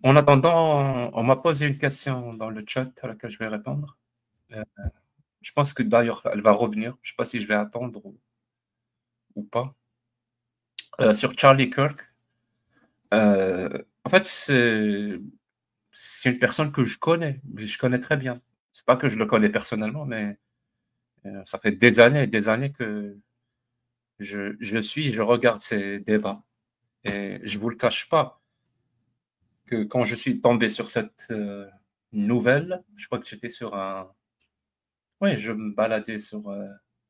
En attendant, on m'a posé une question dans le chat à laquelle je vais répondre. Euh, je pense que d'ailleurs, elle va revenir. Je ne sais pas si je vais attendre ou pas. Sur Charlie Kirk. En fait, c'est une personne que je connais. Je connais très bien. C'est pas que je le connais personnellement, mais ça fait des années que je regarde ces débats. Et je vous le cache pas que quand je suis tombé sur cette nouvelle, je crois que j'étais sur un. Oui, je me baladais sur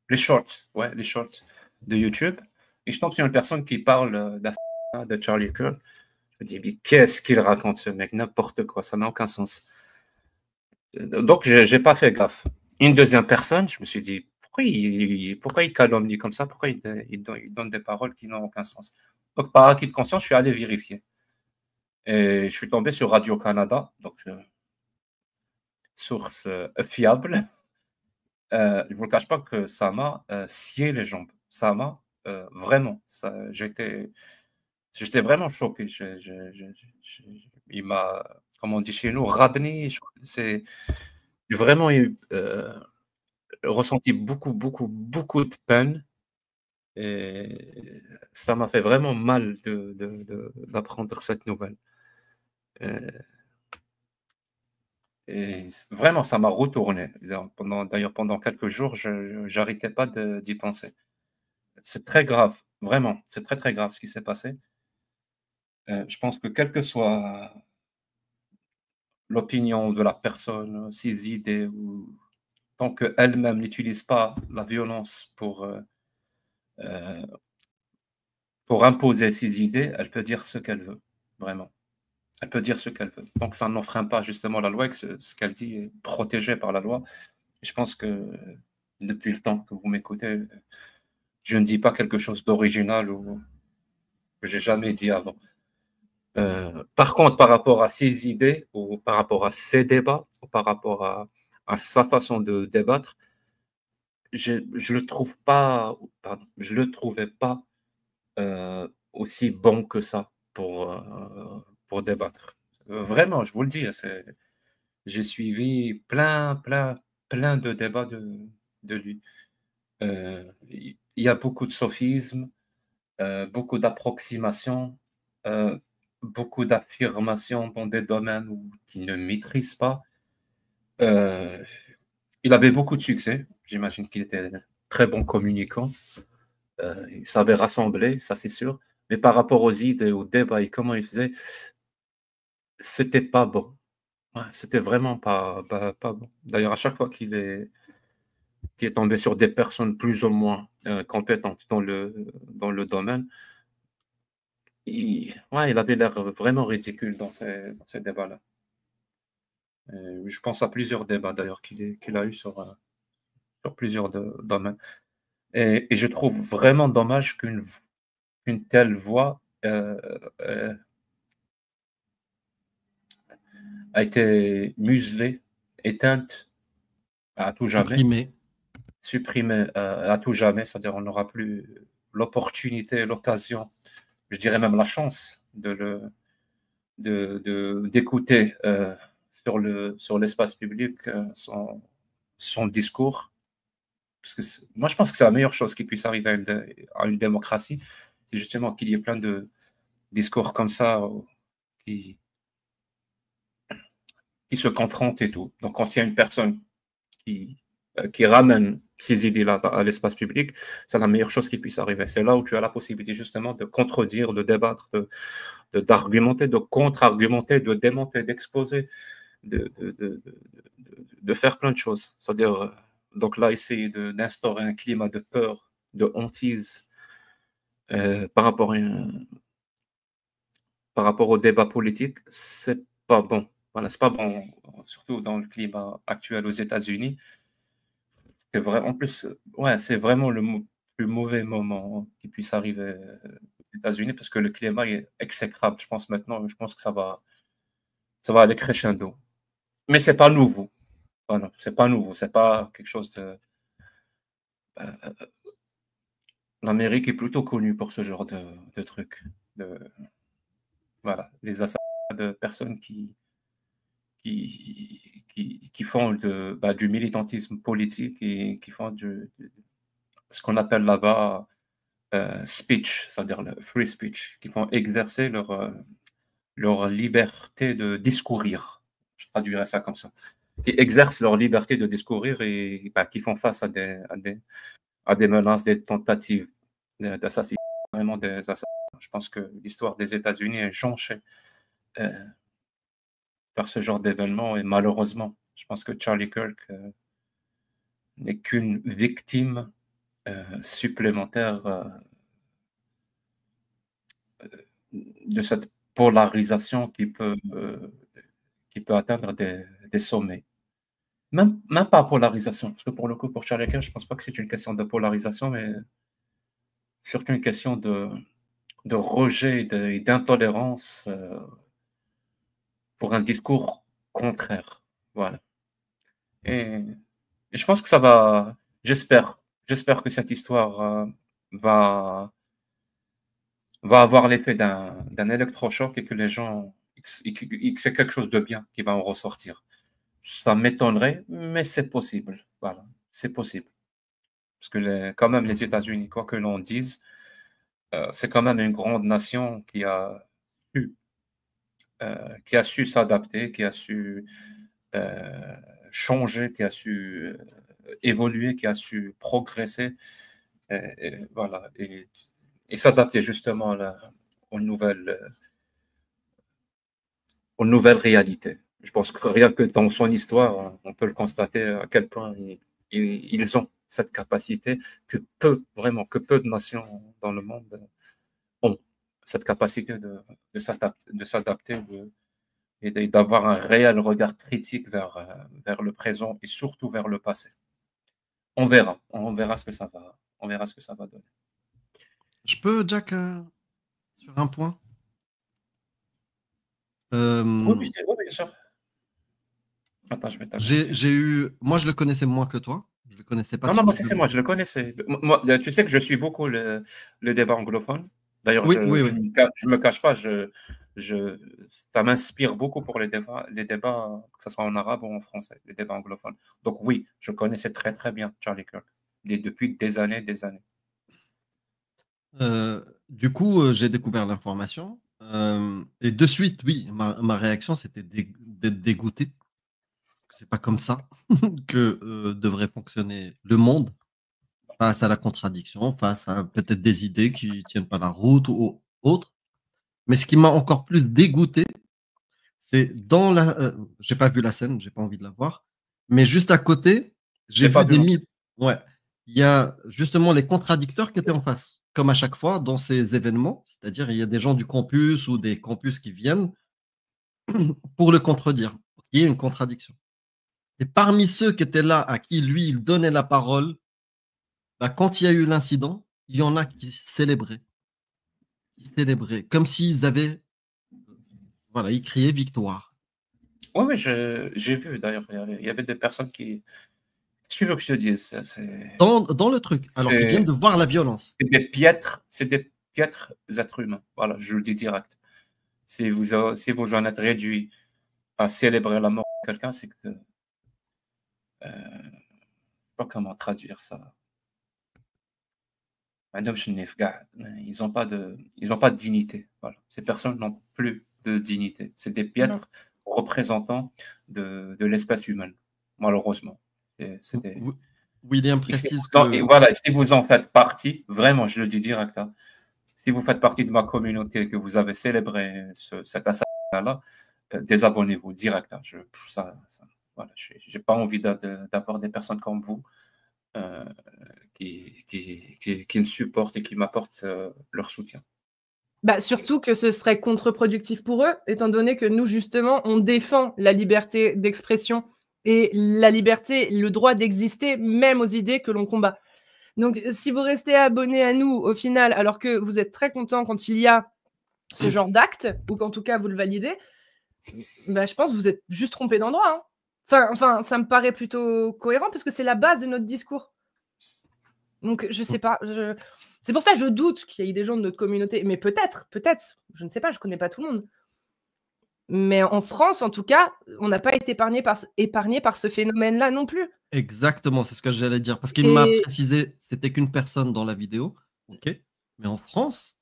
les shorts, ouais, les shorts de YouTube, et je tombe sur une personne qui parle d'assassinat de Charlie Kirk. Je me dis, mais qu'est-ce qu'il raconte ce mec? N'importe quoi, ça n'a aucun sens. Donc, je n'ai pas fait gaffe. Une deuxième personne, je me suis dit, pourquoi il calomnie comme ça? Pourquoi il donne des paroles qui n'ont aucun sens? Donc, par acquis de conscience, je suis allé vérifier. Et je suis tombé sur Radio-Canada, donc source fiable. Je ne vous le cache pas que ça m'a scié les jambes. Ça m'a vraiment. J'étais vraiment choqué. Il m'a, comme on dit chez nous, radné. J'ai vraiment eu, ressenti beaucoup de peine. Et ça m'a fait vraiment mal d'apprendre cette nouvelle. Euh, Et vraiment, ça m'a retourné. D'ailleurs, pendant quelques jours, je n'arrêtais pas d'y penser. C'est très grave, vraiment. C'est très, très grave ce qui s'est passé. Je pense que quelle que soit l'opinion de la personne, ses idées, tant qu'elle-même n'utilise pas la violence euh, pour imposer ses idées, elle peut dire ce qu'elle veut, vraiment. Elle peut dire ce qu'elle veut. Donc ça n'enfreint pas justement la loi, et que ce qu'elle dit est protégé par la loi. Et je pense que depuis le temps que vous m'écoutez, je ne dis pas quelque chose d'original ou que j'ai jamais dit avant. Par contre, par rapport à ses idées ou par rapport à ses débats ou par rapport à sa façon de débattre, je le trouve pas, pardon, je le trouvais pas aussi bon que ça pour débattre. Vraiment, je vous le dis, j'ai suivi plein de débats de lui. Il y a beaucoup de sophismes, beaucoup d'approximations, euh, beaucoup d'affirmations dans des domaines qu'il ne maîtrise pas. Euh, il avait beaucoup de succès. J'imagine qu'il était très bon communicant. Il savait rassembler, ça c'est sûr. Mais par rapport aux idées, aux débats et comment il faisait, c'était pas bon. Ouais, c'était vraiment pas bon. D'ailleurs, à chaque fois qu'il est tombé sur des personnes plus ou moins compétentes dans le domaine, ouais, il avait l'air vraiment ridicule dans ces débats-là. Je pense à plusieurs débats d'ailleurs qu'il a eu sur plusieurs domaines. Et je trouve vraiment dommage qu'une telle voix a été muselée, éteinte à tout jamais, Supprimé. supprimée à tout jamais, c'est-à-dire on n'aura plus l'opportunité, l'occasion, je dirais même la chance d'écouter sur l'espace public son discours. Parce que moi, je pense que c'est la meilleure chose qui puisse arriver à une démocratie, c'est justement qu'il y ait plein de discours comme ça qui, qui se confrontent et tout. Donc, quand il y a une personne qui ramène ces idées-là à l'espace public, c'est la meilleure chose qui puisse arriver. C'est là où tu as la possibilité justement de contredire, de débattre, d'argumenter, de contre-argumenter, de démonter, d'exposer, de faire plein de choses. C'est-à-dire, donc là, essayer d'instaurer un climat de peur, de hantise par par rapport au débat politique, c'est pas bon. Voilà, c'est pas bon, surtout dans le climat actuel aux États-Unis. C'est vrai, en plus, ouais, c'est vraiment plus mauvais moment qui puisse arriver aux États-Unis parce que le climat est exécrable. Je pense maintenant, je pense que ça va aller crescendo. Mais c'est pas nouveau. Voilà, c'est pas nouveau. C'est pas quelque chose de. euh, L'Amérique est plutôt connue pour ce genre de trucs. De, voilà, les assassinats de personnes qui font du militantisme politique et qui font ce qu'on appelle là-bas speech, c'est-à-dire le free speech, qui font exercer leur liberté de discourir. Je traduirais ça comme ça. Qui exercent leur liberté de discourir et qui font face à des menaces, des tentatives d'assassinat, vraiment des assassinats. Je pense que l'histoire des États-Unis est jonchée par ce genre d'événements et malheureusement, je pense que Charlie Kirk n'est qu'une victime supplémentaire de cette polarisation qui peut atteindre des sommets. Même pas polarisation, parce que pour le coup, pour Charlie Kirk, je ne pense pas que c'est une question de polarisation, mais surtout une question de rejet et d'intolérance pour un discours contraire. Voilà. Et je pense que ça va, j'espère que cette histoire va avoir l'effet d'un électrochoc et que les gens, et que c'est quelque chose de bien qui va en ressortir. Ça m'étonnerait, mais c'est possible. Voilà, c'est possible. Parce que quand même, les États-Unis, quoi que l'on dise, c'est quand même une grande nation qui a su s'adapter, qui a su changer, qui a su évoluer, qui a su progresser, voilà, et s'adapter justement aux nouvelles réalités. Je pense que rien que dans son histoire, on peut le constater à quel point ils ont cette capacité que vraiment peu de nations dans le monde ont, cette capacité de s'adapter et d'avoir un réel regard critique vers le présent et surtout vers le passé. On verra ce que ça va donner. Je peux, Jack, sur un point? Oui, bien sûr. Attends, je vais t'ajouter. Moi, je le connaissais moins que toi. Je le connaissais pas Non, moi, c'est moi, suffisamment. je le connaissais. Moi, tu sais que je suis beaucoup le débat anglophone. D'ailleurs, Oui, je oui, oui. ne me cache pas, ça m'inspire beaucoup pour les débats, que ce soit en arabe ou en français, les débats anglophones. Donc oui, je connaissais très très bien Charlie Kirk, depuis des années, des années. Du coup, j'ai découvert l'information. Et de suite, oui, ma réaction, c'était d'être dégoûté. C'est pas comme ça que devrait fonctionner le monde face à la contradiction, face à peut-être des idées qui tiennent pas la route ou autre. Mais ce qui m'a encore plus dégoûté, c'est dans la. J'ai pas vu la scène, j'ai pas envie de la voir. Mais juste à côté, j'ai J'ai pas vu vu des non. mythes. Ouais. Il y a justement les contradicteurs qui étaient en face, comme à chaque fois dans ces événements. C'est-à-dire, il y a des gens du campus ou des campus qui viennent pour le contredire. Il y a une contradiction. Et parmi ceux qui étaient là, à qui lui, il donnait la parole, bah, quand il y a eu l'incident, il y en a qui célébraient. Comme s'ils avaient. Voilà, ils criaient victoire. Oui, j'ai vu d'ailleurs, il y avait des personnes qui. Qu'est-ce que tu veux que je te dise? Dans le truc, alors qu'ils viennent C'est de voir la violence. c'est des piètres sais humains. Voilà, je le dis direct. Si vous en êtes réduit à célébrer la mort de quelqu'un, c'est que. Je ne sais pas comment traduire ça. Ils n'ont pas de dignité. Voilà. Ces personnes n'ont plus de dignité. C'est des piètres représentants de l'espèce humaine, malheureusement. William Et précise que. voilà, si vous en faites partie, vraiment, je le dis direct, hein, si vous faites partie de ma communauté et que vous avez célébré cet assassinat-là, désabonnez-vous direct. Hein. Voilà, je n'ai pas envie d'avoir des personnes comme vous euh, qui me supportent et qui m'apportent leur soutien. Bah, surtout que ce serait contre-productif pour eux, étant donné que nous, justement, on défend la liberté d'expression et la liberté, le droit d'exister, même aux idées que l'on combat. Donc, si vous restez abonné à nous, au final, alors que vous êtes très content quand il y a ce genre d'acte, ou qu'en tout cas, vous le validez, bah, je pense que vous êtes juste trompé d'endroit. Hein. Enfin, ça me paraît plutôt cohérent, parce que c'est la base de notre discours. Donc, je sais pas. C'est pour ça que je doute qu'il y ait des gens de notre communauté. Mais peut-être, je ne sais pas, je connais pas tout le monde. Mais en France, en tout cas, on n'a pas été épargné par ce phénomène-là non plus. Exactement, c'est ce que j'allais dire. Parce qu'il m'a Et précisé, c'était qu'une personne dans la vidéo. OK. Mais en France,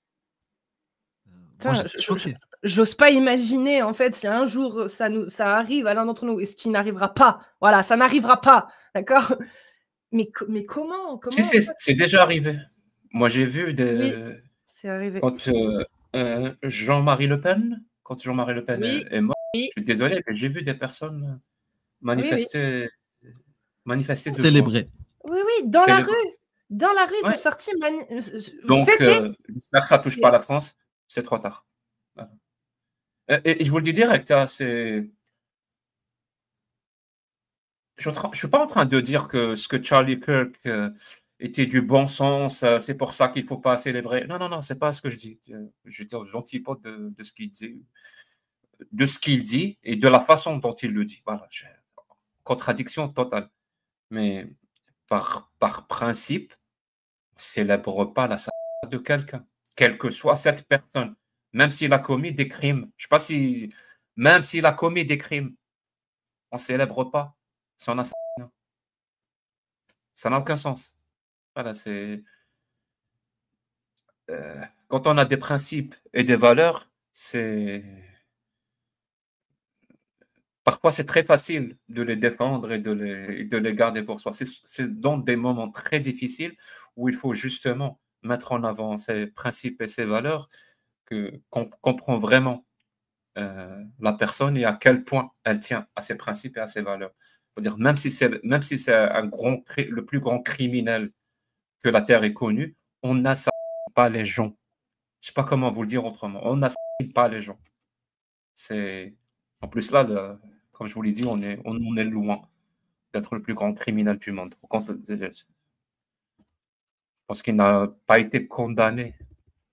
moi, putain, j'étais choqué. j'ose pas imaginer, en fait, si un jour ça arrive à l'un d'entre nous, et ce qui n'arrivera pas. Voilà, ça n'arrivera pas, d'accord? Mais comment Si, c'est déjà arrivé. Moi, j'ai vu Oui, c'est arrivé. quand Jean-Marie Le Pen, Oui, est mort, oui, je suis désolé, mais j'ai vu des personnes oui. manifester devant. Célébré. Oui, dans la rue. Dans la rue, ils Ouais. sont sortis Donc, fêter. j'espère que ça touche pas la France. C'est trop tard. Voilà. Et je vous le dis direct, hein, je ne suis pas en train de dire que ce que Charlie Kirk était du bon sens, c'est pour ça qu'il ne faut pas célébrer. Non, non, non, c'est pas ce que je dis. J'étais aux antipodes de ce qu'il dit, et de la façon dont il le dit. Voilà, contradiction totale. Mais par principe, on ne célèbre pas la Saint-Valentin de quelqu'un, quelle que soit cette personne, même s'il a commis des crimes. Je sais pas si, même s'il a commis des crimes, on ne célèbre pas son assassinat. Ça n'a aucun sens. Voilà, c'est quand on a des principes et des valeurs, parfois c'est très facile de les défendre et de les garder pour soi. C'est dans des moments très difficiles où il faut justement mettre en avant ces principes et ces valeurs qu'on comprend vraiment la personne et à quel point elle tient à ses principes et à ses valeurs. C'est-à-dire, même si c'est le plus grand criminel que la Terre ait connu, on n'assassine pas les gens. Je ne sais pas comment vous le dire autrement. On n'assassine pas les gens. En plus là, comme je vous l'ai dit, on est loin d'être le plus grand criminel du monde. Je pense qu'il n'a pas été condamné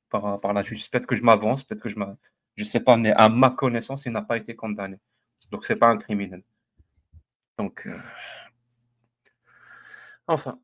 par la justice. Peut-être que je m'avance, peut-être que je sais pas, mais à ma connaissance, il n'a pas été condamné. Donc, c'est pas un criminel. Donc, enfin.